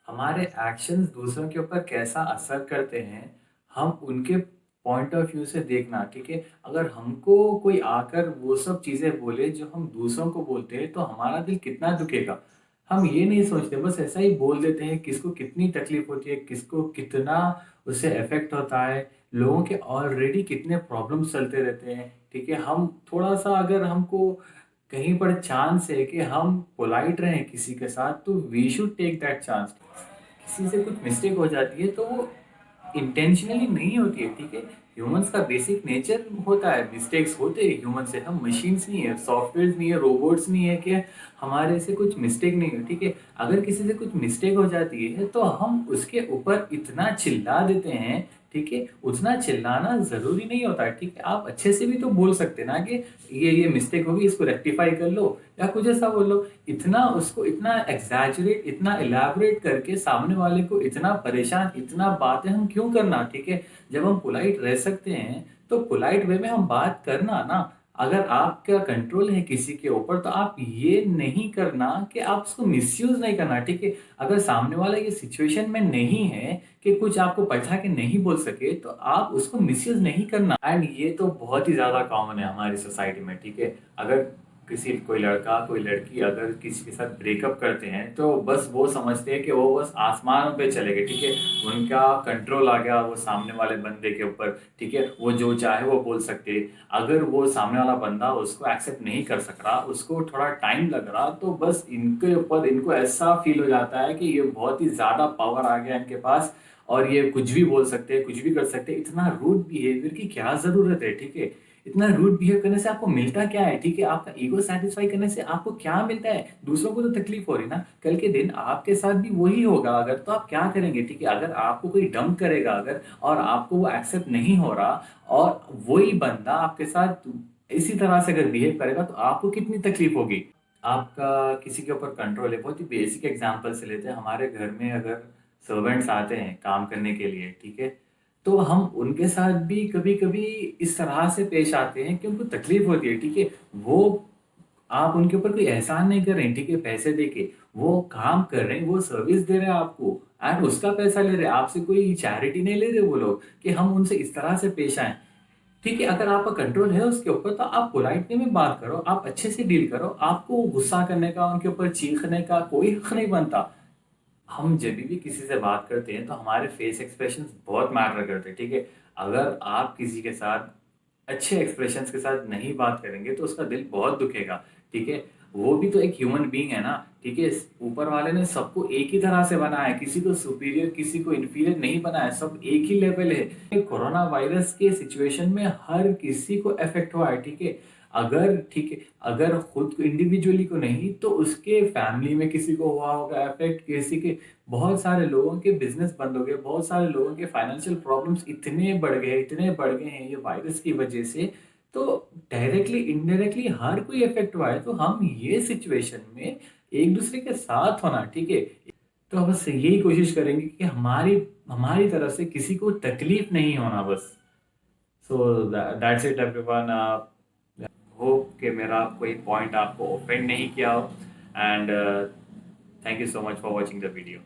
हमारे एक्शंस दूसरों के ऊपर कैसा असर करते हैं, हम उनके पॉइंट ऑफ व्यू से देखना, ठीक है? अगर हमको कोई आकर वो सब चीज़ें बोले जो हम दूसरों को बोलते हैं, तो हमारा दिल कितना दुखेगा। हम ये नहीं सोचते, बस ऐसा ही बोल देते हैं, किसको कितनी तकलीफ होती है, किसको कितना उससे इफ़ेक्ट होता है, लोगों के ऑलरेडी कितने प्रॉब्लम्स चलते रहते हैं, ठीक है? हम थोड़ा-सा अगर हमको कहीं पर चांस है कि हम पोलाइट रहें किसी के साथ, तो we should take that chance. किसी से कुछ मिस्टेक हो जाती है तो वो इंटेंशनली नहीं होती है, ठीक है? ह्यूमंस का बेसिक नेचर होता है, मिस्टेक्स होते हैं ह्यूमन से। हम मशीन्स नहीं है, सॉफ्टवेयर नहीं है, रोबोट्स नहीं है कि हमारे से कुछ मिस्टेक नहीं है, ठीक है? अगर किसी से कुछ मिस्टेक हो जाती है तो हम उसके ऊपर इतना चिल्ला देते हैं, ठीक है? उतना चिल्लाना ज़रूरी नहीं होता है, ठीक है? आप अच्छे से भी तो बोल सकते हैं ना कि ये मिस्टेक होगी, इसको रेक्टिफाई कर लो या कुछ ऐसा बोल लो। इतना उसको इतना एग्जैजरेट, इतना इलैबोरेट करके सामने वाले को इतना परेशान, इतना बातें हम क्यों करना, ठीक है? जब हम पोलाइट रह सकते हैं तो पोलाइट वे में हम बात करना ना। अगर आपका कंट्रोल है किसी के ऊपर तो आप ये नहीं करना कि आप उसको मिसयूज नहीं करना, ठीक है? अगर सामने वाला ये सिचुएशन में नहीं है कि कुछ आपको बैठा के नहीं बोल सके, तो आप उसको मिसयूज नहीं करना। एंड ये तो बहुत ही ज्यादा कॉमन है हमारी सोसाइटी में, ठीक है? अगर कोई लड़का कोई लड़की अगर किसी के साथ ब्रेकअप करते हैं तो बस वो समझते हैं कि वो बस आसमानों पे चले गए, ठीक है? उनका कंट्रोल आ गया वो सामने वाले बंदे के ऊपर, ठीक है? वो जो चाहे वो बोल सकते। अगर वो सामने वाला बंदा उसको एक्सेप्ट नहीं कर सक रहा, उसको थोड़ा टाइम लग रहा, तो बस इनके ऊपर इनको ऐसा फील हो जाता है कि ये बहुत ही ज्यादा पावर आ गया इनके पास और ये कुछ भी बोल सकते हैं, कुछ भी कर सकते हैं। इतना रूड बिहेवियर की क्या जरूरत है, ठीक है? इतना रूड बिहेव करने से आपको मिलता क्या है, ठीक है? आपका ईगो सेटिस्फाई करने से आपको क्या मिलता है? दूसरों को तो तकलीफ हो रही ना, कल के दिन आपके साथ भी वही होगा अगर, तो आप क्या करेंगे, ठीक है? अगर आपको कोई डंप करेगा अगर और आपको वो एक्सेप्ट नहीं हो रहा और वही बंदा आपके साथ इसी तरह से अगर बिहेव करेगा तो आपको कितनी तकलीफ होगी। आपका किसी के ऊपर कंट्रोल है। बहुत ही बेसिक एग्जांपल से लेते हैं, हमारे घर में अगर सर्वेंट्स आते हैं काम करने के लिए, ठीक है? तो हम उनके साथ भी कभी कभी इस तरह से पेश आते हैं कि उनको तकलीफ होती है, ठीक है? वो आप उनके ऊपर कोई एहसान नहीं कर रहे हैं, ठीक है? पैसे देके वो काम कर रहे हैं, वो सर्विस दे रहे हैं आपको एंड उसका पैसा ले रहे हैं, आपसे कोई चैरिटी नहीं ले रहे वो लोग कि हम उनसे इस तरह से पेश आए, ठीक है? अगर आपका कंट्रोल है उसके ऊपर तो आप पोलाइटली में बात करो, आप अच्छे से डील करो। आपको गुस्सा करने का, उनके ऊपर चीखने का कोई हक नहीं बनता। हम जब भी किसी से बात करते हैं तो हमारे फेस एक्सप्रेशंस बहुत मैटर करते हैं, ठीक है? अगर आप किसी के साथ अच्छे एक्सप्रेशंस के साथ नहीं बात करेंगे तो उसका दिल बहुत दुखेगा, ठीक है? वो भी तो एक ह्यूमन बीइंग है ना, ठीक है? ऊपर वाले ने सबको एक ही तरह से बनाया है, किसी को सुपीरियर किसी को इंफीरियर नहीं बनाया, सब एक ही लेवल है। कोरोना वायरस के सिचुएशन में हर किसी को इफेक्ट हुआ है, ठीक है? अगर ठीक है, अगर खुद को इंडिविजुअली को नहीं तो उसके फैमिली में किसी को हुआ होगा इफेक्ट, किसी के बहुत सारे लोगों के बिजनेस बंद हो गए, बहुत सारे लोगों के फाइनेंशियल प्रॉब्लम्स इतने बढ़ गए हैं ये वायरस की वजह से। तो डायरेक्टली इनडायरेक्टली हर कोई इफेक्ट हुआ है, तो हम ये सिचुएशन में एक दूसरे के साथ होना, ठीक है? तो बस यही कोशिश करेंगे कि हमारी हमारी तरफ से किसी को तकलीफ नहीं होना बस। So that's it everyone. Hope कि मेरा कोई पॉइंट आपको ऑफेंड नहीं किया हो and thank you so much for watching the video.